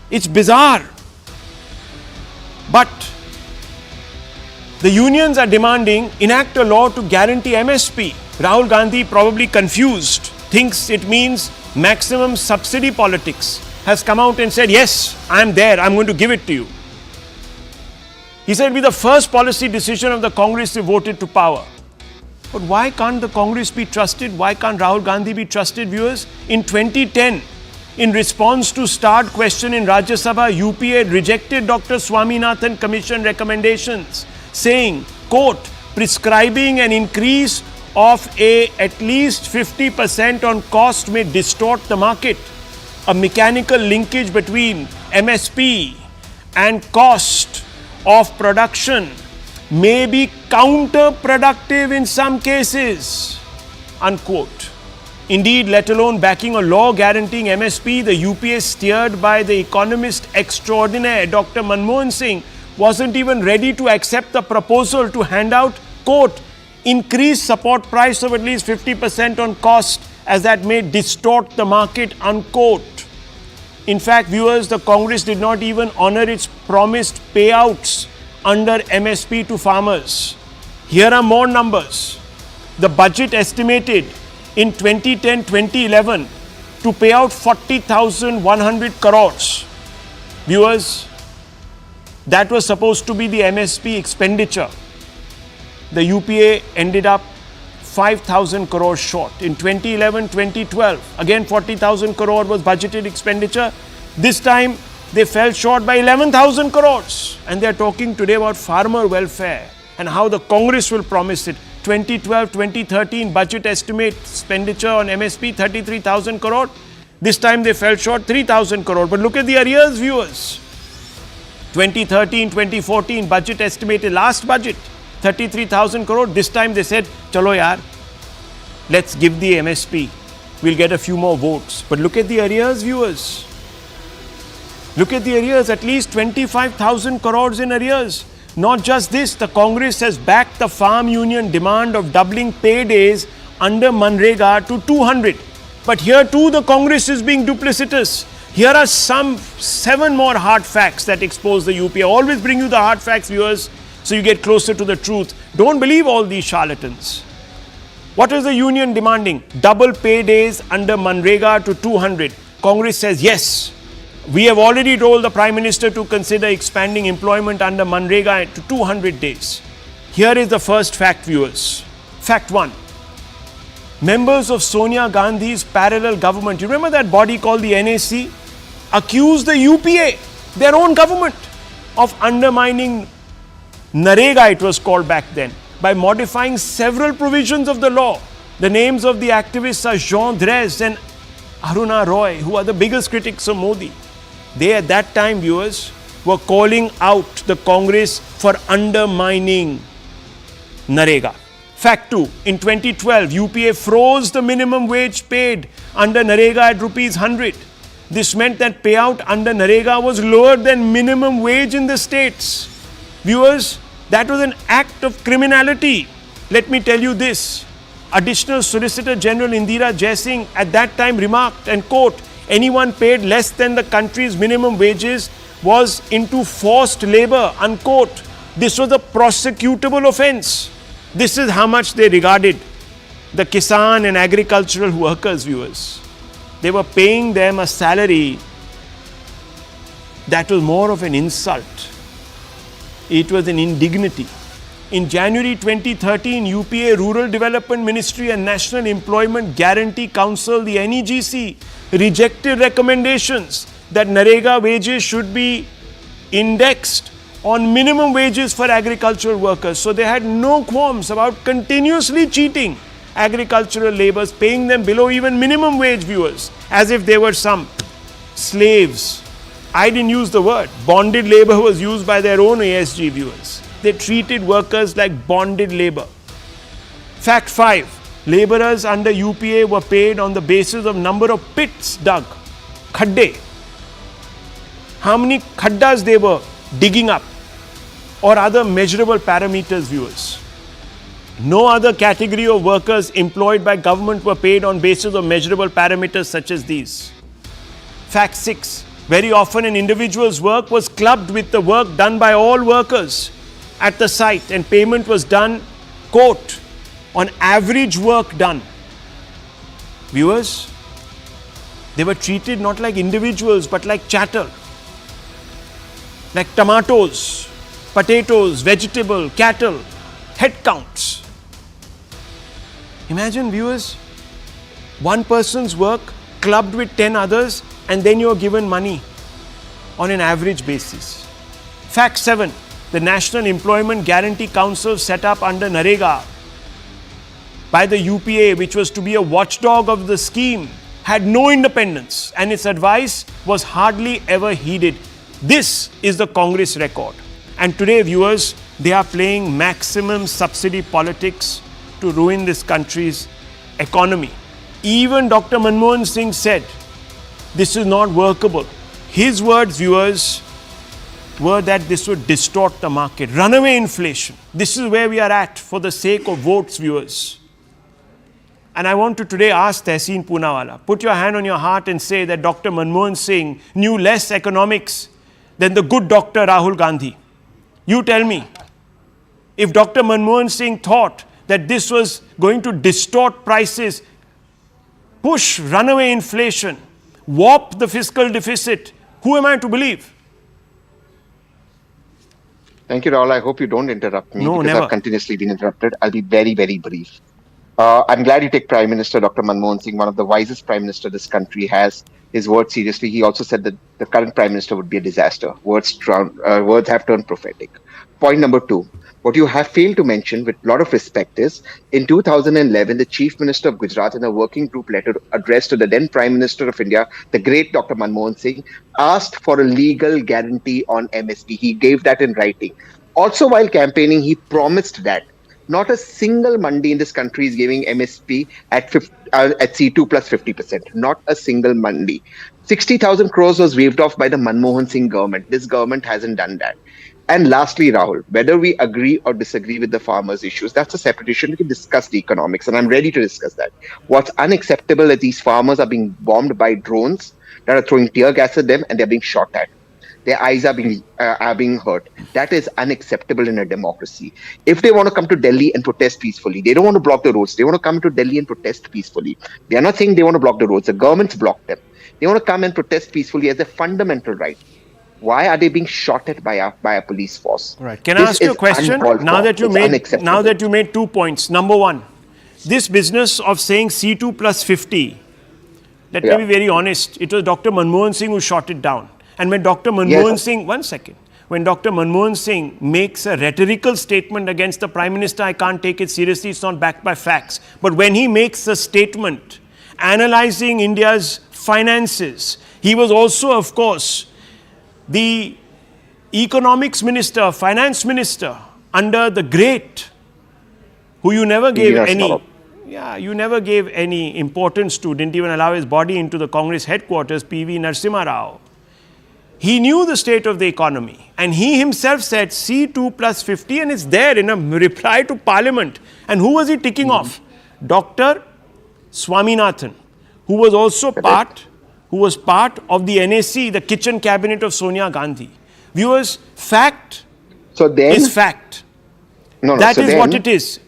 it's bizarre, but the unions are demanding enact a law to guarantee MSP. Rahul Gandhi, probably confused, thinks it means maximum subsidy politics, has come out and said, yes, I'm there, I'm going to give it to you. He said it will be the first policy decision of the Congress if voted to power. But why can't the Congress be trusted? Why can't Rahul Gandhi be trusted, viewers? In 2010, in response to starred question in Rajya Sabha, UPA rejected Dr. Swaminathan Commission recommendations, saying, quote, prescribing an increase of at least 50% on cost may distort the market. A mechanical linkage between MSP and cost of production may be counterproductive in some cases, unquote. Indeed, let alone backing a law guaranteeing MSP, the UPA steered by the economist extraordinaire Dr. Manmohan Singh wasn't even ready to accept the proposal to hand out, quote, increased support price of at least 50% on cost as that may distort the market, unquote. In fact, viewers, the Congress did not even honor its promised payouts under MSP to farmers. Here are more numbers. the budget estimated in 2010-2011 to pay out 40,100 crores. Viewers, that was supposed to be the MSP expenditure. The UPA ended up 5,000 crores short. In 2011-2012, again 40,000 crore was budgeted expenditure. This time they fell short by 11,000 crores. And they are talking today about farmer welfare and how the Congress will promise it. 2012-2013 budget estimate expenditure on MSP 33,000 crore. This time they fell short 3,000 crore. But look at the arrears, viewers. 2013-2014 budget estimated, last budget 33,000 crore. This time they said, chalo yaar, let's give the MSP. We'll get a few more votes. But look at the arrears, viewers. Look at the arrears, at least 25,000 crores in arrears. Not just this, the Congress has backed the farm union demand of doubling pay days under Manrega to 200. But here too the Congress is being duplicitous. Here are some 7 more hard facts that expose the UP. I always bring you the hard facts, viewers, so you get closer to the truth. Don't believe all these charlatans. What is the union demanding? Double pay days under Manrega to 200. Congress says yes. We have already told the Prime Minister to consider expanding employment under Manrega to 200 days. Here is the first fact, viewers. Fact 1. Members of Sonia Gandhi's parallel government, you remember that body called the NAC, accused the UPA, their own government, of undermining Narega, it was called back then, by modifying several provisions of the law. The names of the activists are Jean Drez and Aruna Roy, who are the biggest critics of Modi. They at that time, viewers, were calling out the Congress for undermining Narega. Fact 2. In 2012, UPA froze the minimum wage paid under Narega at rupees 100. This meant that payout under Narega was lower than minimum wage in the states. Viewers, that was an act of criminality. Let me tell you this. Additional Solicitor General Indira Jaising at that time remarked, and quote, anyone paid less than the country's minimum wages was into forced labor, unquote. This was a prosecutable offense. This is how much they regarded the Kisan and agricultural workers, viewers. They were paying them a salary that was more of an insult. It was an indignity. In January 2013, UPA Rural Development Ministry and National Employment Guarantee Council, the NEGC, rejected recommendations that Narega wages should be indexed on minimum wages for agricultural workers. So they had no qualms about continuously cheating agricultural laborers, paying them below even minimum wage, viewers, as if they were some slaves. I didn't use the word. Bonded labor was used by their own ASG, viewers. They treated workers like bonded labor. Fact 5. Laborers under UPA were paid on the basis of number of pits dug. Khadde. How many khaddas they were digging up, or other measurable parameters, viewers. No other category of workers employed by government were paid on basis of measurable parameters such as these. Fact 6. Very often an individual's work was clubbed with the work done by all workers at the site, and payment was done, quote, on average work done. Viewers, they were treated not like individuals but like chattel. Like tomatoes, potatoes, vegetable, cattle, head counts. Imagine, viewers, one person's work clubbed with 10 others, and then you're given money on an average basis. Fact 7. The National Employment Guarantee Council set up under Narega by the UPA, which was to be a watchdog of the scheme, had no independence, and its advice was hardly ever heeded. This is the Congress record. And today, viewers, they are playing maximum subsidy politics to ruin this country's economy. Even Dr. Manmohan Singh said, this is not workable. His words, viewers, were that this would distort the market. Runaway inflation. This is where we are at for the sake of votes, viewers. And I want to today ask Tehseen Poonawalla, put your hand on your heart and say that Dr. Manmohan Singh knew less economics than the good Dr. Rahul Gandhi. You tell me, if Dr. Manmohan Singh thought that this was going to distort prices, push runaway inflation, warp the fiscal deficit. Who am I to believe? Thank you, Rahul. I hope you don't interrupt me, No, because never. I've continuously been interrupted. I'll be very, very brief. I'm glad you take Prime Minister Dr. Manmohan Singh, one of the wisest Prime Minister this country has, his words seriously. He also said that the current Prime Minister would be a disaster. Words have turned prophetic. Point number two, what you have failed to mention with a lot of respect is, in 2011, the Chief Minister of Gujarat, in a working group letter addressed to the then Prime Minister of India, the great Dr. Manmohan Singh, asked for a legal guarantee on MSP. He gave that in writing. Also, while campaigning, he promised that not a single mandi in this country is giving MSP at C2 plus 50%. Not a single mandi. 60,000 crores was waved off by the Manmohan Singh government. This government hasn't done that. And lastly, Rahul, whether we agree or disagree with the farmers' issues, that's a separate issue. We can discuss the economics, and I'm ready to discuss that. What's unacceptable is these farmers are being bombed by drones that are throwing tear gas at them, and they're being shot at. Their eyes are being hurt. That is unacceptable in a democracy. If they want to come to Delhi and protest peacefully, they don't want to block the roads. They want to come to Delhi and protest peacefully. They are not saying they want to block the roads. The government's blocked them. They want to come and protest peacefully as a fundamental right. Why are they being shot at by a police force? All right. Can I ask you a question? Now that you made 2 points. Number one, this business of saying C2 plus 50, let me be very honest, it was Dr. Manmohan Singh who shot it down. And when Dr. Manmohan Singh, one second, when Dr. Manmohan Singh makes a rhetorical statement against the Prime Minister, I can't take it seriously, it's not backed by facts. But when he makes a statement analyzing India's finances, he was also, of course, the economics minister, finance minister under the great, who you never gave you never gave any importance to, didn't even allow his body into the Congress headquarters, P.V. Narasimha Rao. He knew the state of the economy, and he himself said C2 plus 50, and it's there in a reply to Parliament. And who was he ticking off? Dr. Swaminathan, who was also part of the NAC, the kitchen cabinet of Sonia Gandhi. Viewers, fact is fact. That is what it is.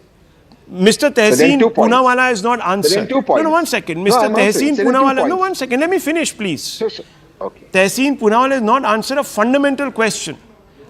Mr. Tehseen Poonawalla is not answered. No, one second. Mr. Tehseen Poonawalla, no, one second. Let me finish, please. Okay. Tehseen Poonawalla has not answered a fundamental question.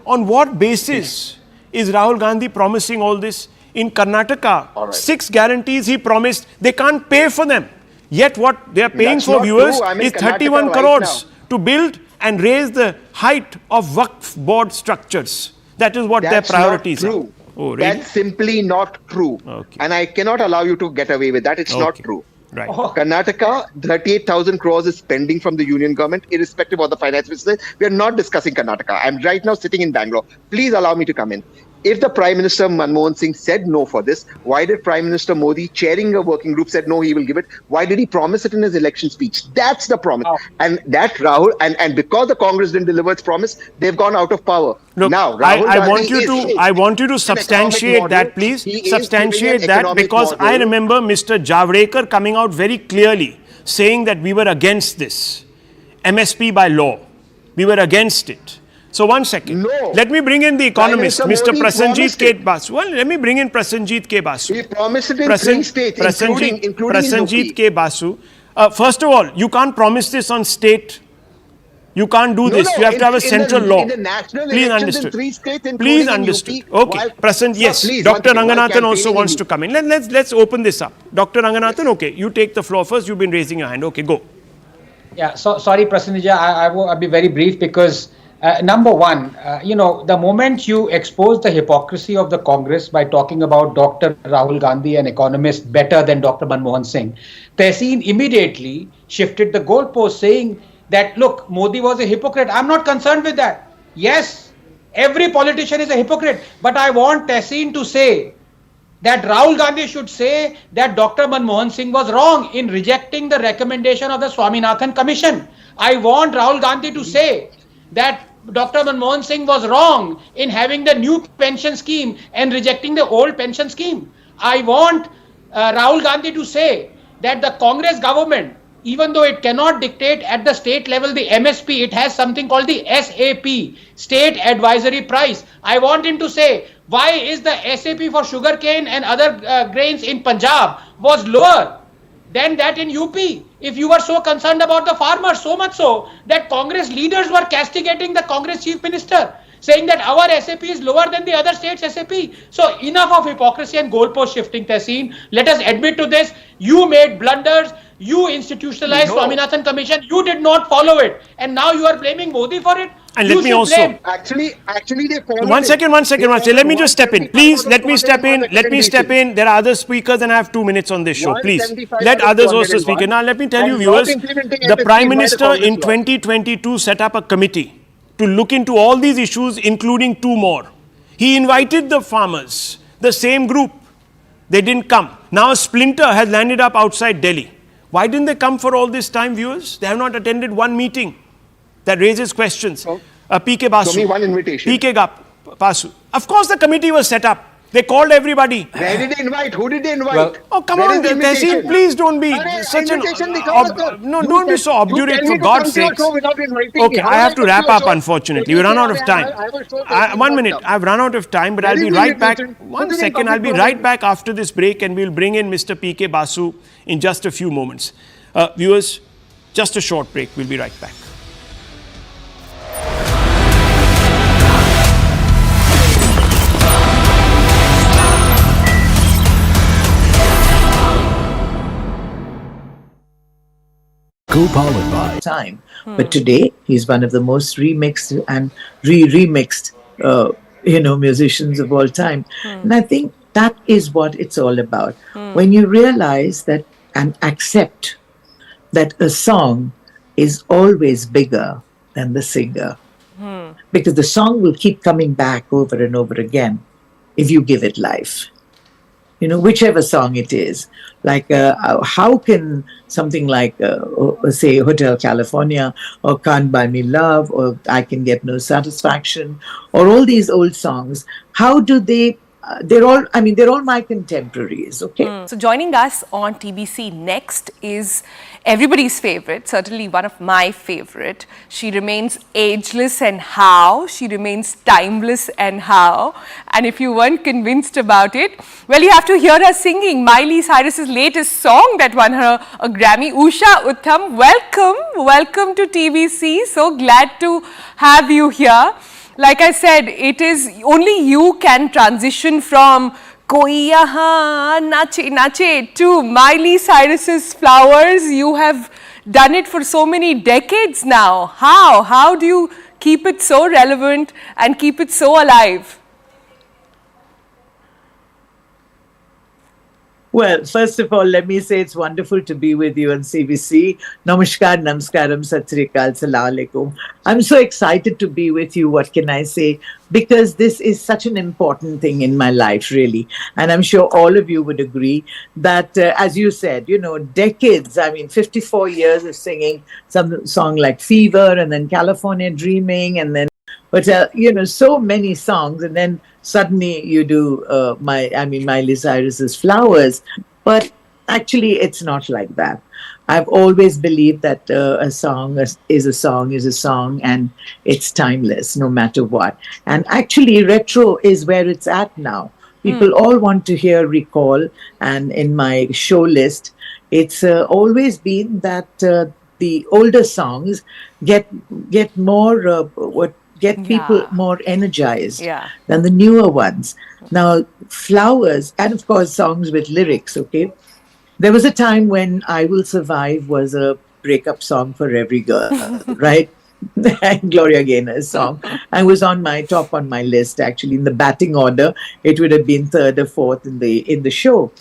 On what basis is Rahul Gandhi promising all this? In Karnataka, 6 guarantees he promised, they can't pay for them. Yet what they are paying for, viewers, is 31 crores to build and raise the height of Waqf board structures. That is what their priorities are. Oh, really? That's simply not true. Okay. And I cannot allow you to get away with that. It's not true. Right. Karnataka, 38,000 crores is spending from the union government, irrespective of the finance minister. We are not discussing Karnataka. I'm right now sitting in Bangalore. Please allow me to come in. If the Prime Minister Manmohan Singh said no for this, why did Prime Minister Modi, chairing a working group, said no, he will give it? Why did he promise it in his election speech? That's the promise. And that Rahul, and because the Congress didn't deliver its promise, they've gone out of power. Look, now, I want you to substantiate that, please. Substantiate that, because I remember Mr. Javadekar coming out very clearly saying that we were against this MSP by law. We were against it. So one second. No. Let me bring in the economist, Mr. Prasenjit K. Basu. Well, let me bring in Prasenjit K. Basu. He promised it in 3 states, including Prasenjit K. Basu. First of all, you can't promise this on state. You can't do this. You have to have a central law. Please understood. Please understood. Okay. Prasenjit, yes. Dr. Ranganathan also wants to come in. Let's open this up. Dr. Ranganathan, okay. You take the floor first. You've been raising your hand. Okay, go. Yeah. So sorry, Prasenjit. I'll be very brief because. Number one, the moment you expose the hypocrisy of the Congress by talking about Dr. Rahul Gandhi, an economist, better than Dr. Manmohan Singh, Tehseen immediately shifted the goalpost saying that, look, Modi was a hypocrite. I'm not concerned with that. Yes, every politician is a hypocrite. But I want Tehseen to say that Rahul Gandhi should say that Dr. Manmohan Singh was wrong in rejecting the recommendation of the Swaminathan Commission. I want Rahul Gandhi to say that Dr. Manmohan Singh was wrong in having the new pension scheme and rejecting the old pension scheme. I want Rahul Gandhi to say that the Congress government even though it cannot dictate at the state level the MSP, it has something called the SAP, State Advisory Price. I want him to say, why is the SAP for sugarcane and other grains in Punjab was lower than that in UP? If you were so concerned about the farmers, so much so that Congress leaders were castigating the Congress chief minister, saying that our SAP is lower than the other states' SAP. So enough of hypocrisy and goalpost shifting, Tehseen. Let us admit to this. You made blunders. You institutionalized Swaminathan Commission. You did not follow it. And now you are blaming Modi for it. And let me also... Actually, they followed One second. Let me just step in. Please, let me step in. There are other speakers and I have 2 minutes on this show. Please, let others also speak. And now let me tell you, viewers, the Prime Minister in 2022 set up a committee to look into all these issues, including 2 more. He invited the farmers, the same group. They didn't come. Now a splinter has landed up outside Delhi. Why didn't they come for all this time, viewers? They have not attended one meeting that raises questions. PK Basu. Show me one invitation. PK Basu. Of course the committee was set up. They called everybody. Where did they invite? Who did they invite? Well, oh, come on, Tehseen, please don't be such an... don't be so obdurate, for God's sake. Okay, I have to wrap up, unfortunately. We run out of time. 1 minute. I've run out of time, but I'll be right back. 1 second. I'll be right back after this break and we'll bring in Mr. PK Basu in just a few moments. Viewers, just a short break. We'll be right back. Co-powered by time. But today he's one of the most remixed and remixed musicians of all time. And I think that is what it's all about. When you realize that and accept that a song is always bigger than the singer, because the song will keep coming back over and over again if you give it life. Whichever song it is. Like, how can something like, say, Hotel California, or Can't Buy Me Love, or I Can Get No Satisfaction, or all these old songs, how do they, they're all my contemporaries, okay? So joining us on TBC next is everybody's favorite, certainly one of my favorite. She remains ageless and how, she remains timeless and how. And if you weren't convinced about it, well, you have to hear her singing Miley Cyrus's latest song that won her a Grammy. Usha Uthup, welcome to TBC. So glad to have you here. Like I said, it is only you can transition from Koi Yahan Nache Nache to Miley Cyrus's Flowers. You have done it for so many decades now. How do you keep it so relevant and keep it so alive? Well, first of all, let me say it's wonderful to be with you on CBC. Namaskar, namaskaram, sat sri akal, salam alaikum. I'm so excited to be with you, what can I say? Because this is such an important thing in my life, really. And I'm sure all of you would agree that, as you said, decades, 54 years of singing some song like Fever, and then California Dreaming, and then, so many songs, and then suddenly you do Miley Cyrus's Flowers. But actually, it's not like that. I've always believed that a song is a song, and it's timeless no matter what. And actually, retro is where it's at now. People all want to hear recall, and in my show list, it's always been that the older songs get more get people more energized than the newer ones. Now, Flowers, and of course songs with lyrics, okay? There was a time when I Will Survive was a breakup song for every girl, right? Gloria Gaynor's song. I was on my list, actually, in the batting order. It would have been third or fourth in the show.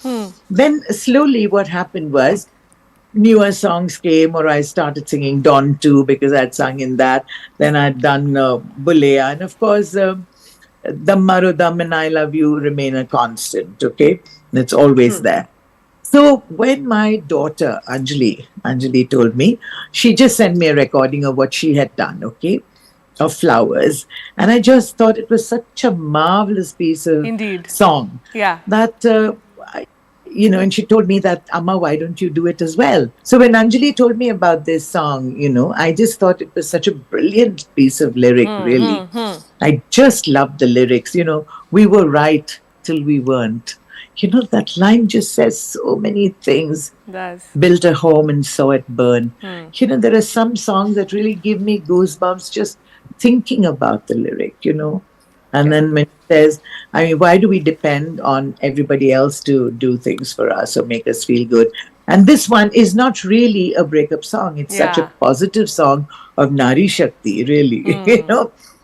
Then slowly what happened was, newer songs came, or I started singing Dawn 2 because I'd sung in that. Then I'd done Bulea. And of course, Dam Maro Dam and I Love You remain a constant, okay? It's always there. So when my daughter, Anjali told me, she just sent me a recording of what she had done, okay? Of Flowers. And I just thought it was such a marvelous piece of song. Yeah. That and she told me that, Amma, why don't you do it as well? So when Anjali told me about this song, I just thought it was such a brilliant piece of lyric, really. I just loved the lyrics, we were right till we weren't. That line just says so many things. Does. Built a home and saw it burn. There are some songs that really give me goosebumps just thinking about the lyric, And then when it says, why do we depend on everybody else to do things for us or make us feel good? And this one is not really a breakup song. It's such a positive song of Nari Shakti, really.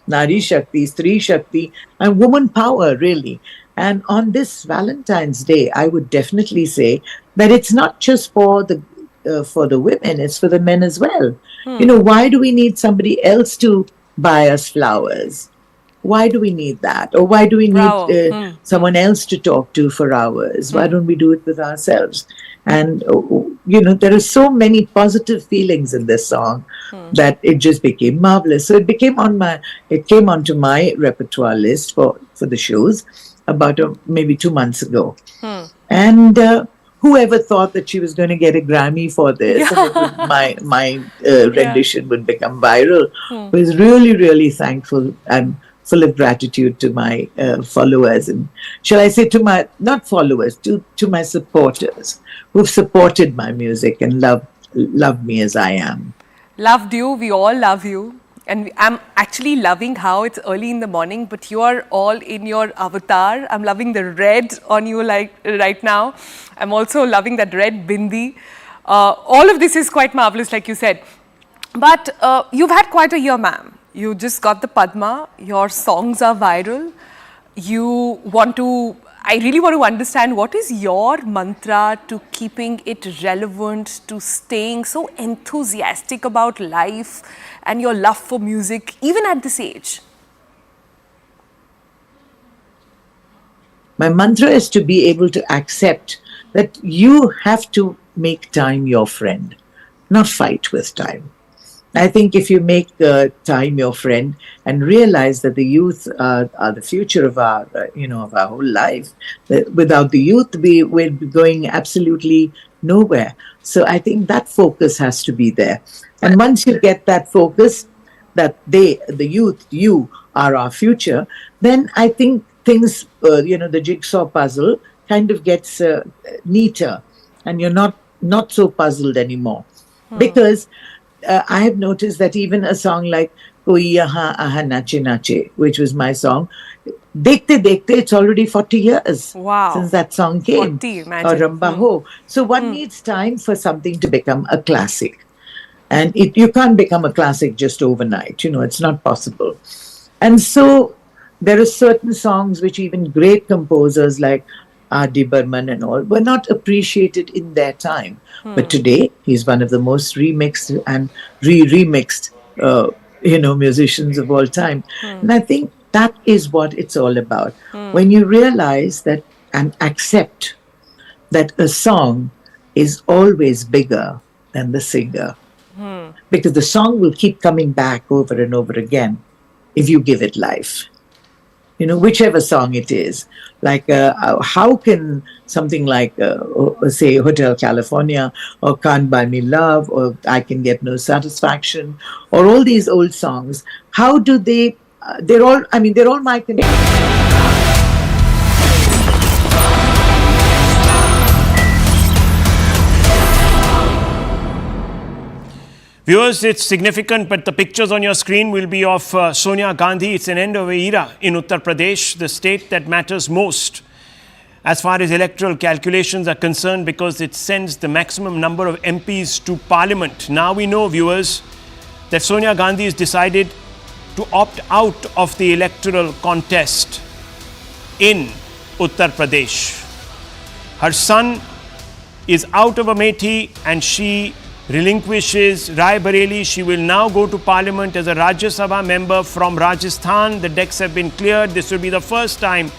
Nari Shakti, Stree Shakti, and woman power, really. And on this Valentine's Day, I would definitely say that it's not just for the women, it's for the men as well. Why do we need somebody else to buy us flowers? Why do we need that? Or why do we need someone else to talk to for hours? Why don't we do it with ourselves? And, there are so many positive feelings in this song that it just became marvelous. So it came onto my repertoire list for the shows about maybe 2 months ago. And whoever thought that she was going to get a Grammy for this, and my rendition would become viral, was really, really thankful. I'm full of gratitude to my followers, and shall I say to my, not followers, to my supporters who've supported my music and loved me as I am. Loved you, we all love you. And I'm actually loving how it's early in the morning, but you are all in your avatar. I'm loving the red on you right now. I'm also loving that red bindi. All of this is quite marvelous, like you said. But you've had quite a year, ma'am. You just got the Padma. Your songs are viral. I really want to understand, what is your mantra to keeping it relevant, to staying so enthusiastic about life and your love for music, even at this age? My mantra is to be able to accept that you have to make time your friend, not fight with time. I think if you make time your friend and realize that the youth are the future of our whole life, without the youth, we're going absolutely nowhere. So I think that focus has to be there. And once you get that focus, that the youth, you are our future, then I think things, the jigsaw puzzle kind of gets neater, and you're not so puzzled anymore. Because I have noticed that even a song like Koi Yahan Aha Nache Nache, which was my song, Dekhte Dekhte, it's already 40 years since that song came. 40, imagine. Or Ramba Ho. So one needs time for something to become a classic. And you can't become a classic just overnight. It's not possible. And so there are certain songs which even great composers like R.D. Burman and all were not appreciated in their time. But today, he's one of the most remixed and re-remixed, musicians of all time. And I think that is what it's all about. When you realize that and accept that a song is always bigger than the singer. Because the song will keep coming back over and over again if you give it life. Whichever song it is. Like, how can something like, say, Hotel California, or Can't Buy Me Love, or I Can Get No Satisfaction, or all these old songs, how do they're all my Viewers, it's significant, but the pictures on your screen will be of Sonia Gandhi. It's an end of an era in Uttar Pradesh, the state that matters most as far as electoral calculations are concerned, because it sends the maximum number of MPs to parliament. Now we know, viewers, that Sonia Gandhi has decided to opt out of the electoral contest in Uttar Pradesh. Her son is out of Amethi and she relinquishes Rai Bareli. She will now go to parliament as a Rajya Sabha member from Rajasthan. The decks have been cleared. This will be the first time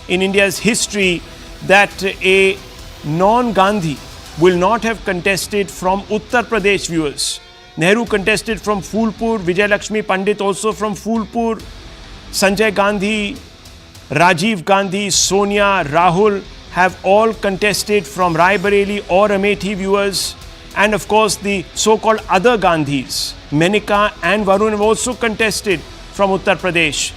in India's history that a non-Gandhi will not have contested from Uttar Pradesh, viewers. Nehru contested from Phulpur, Vijay Lakshmi Pandit also from Phulpur, Sanjay Gandhi, Rajiv Gandhi, Sonia, Rahul have all contested from Raebareli or Amethi viewers, and of course the so-called other Gandhis, Menika and Varun, have also contested from Uttar Pradesh.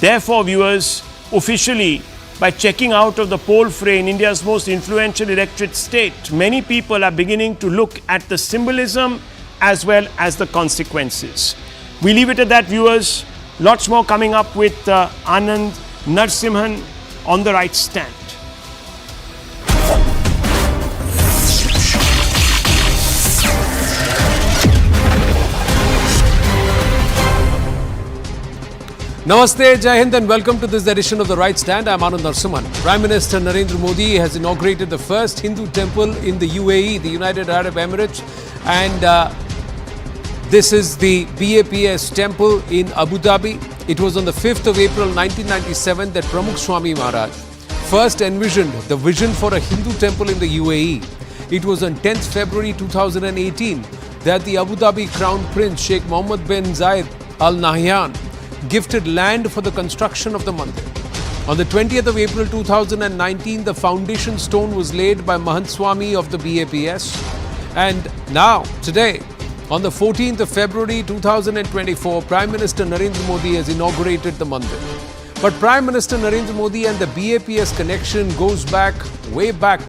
Therefore, viewers, officially, by checking out of the poll fray in India's most influential electorate state, many people are beginning to look at the symbolism as well as the consequences. We leave it at that, viewers. Lots more coming up with Anand Narsimhan on the right stand. Namaste, Jai Hind, and welcome to this edition of The Right Stand. I'm Anand Narsimhan. Prime Minister Narendra Modi has inaugurated the first Hindu temple in the UAE, the United Arab Emirates, and this is the BAPS Temple in Abu Dhabi. It was on the 5th of April 1997 that Pramukh Swami Maharaj first envisioned the vision for a Hindu temple in the UAE. It was on 10th February 2018 that the Abu Dhabi Crown Prince Sheikh Mohammed bin Zayed Al Nahyan gifted land for the construction of the mandir. On the 20th of April 2019, the foundation stone was laid by Mahant Swami of the BAPS. And now, today, on the 14th of February 2024, Prime Minister Narendra Modi has inaugurated the mandir. But Prime Minister Narendra Modi and the BAPS connection goes back, way back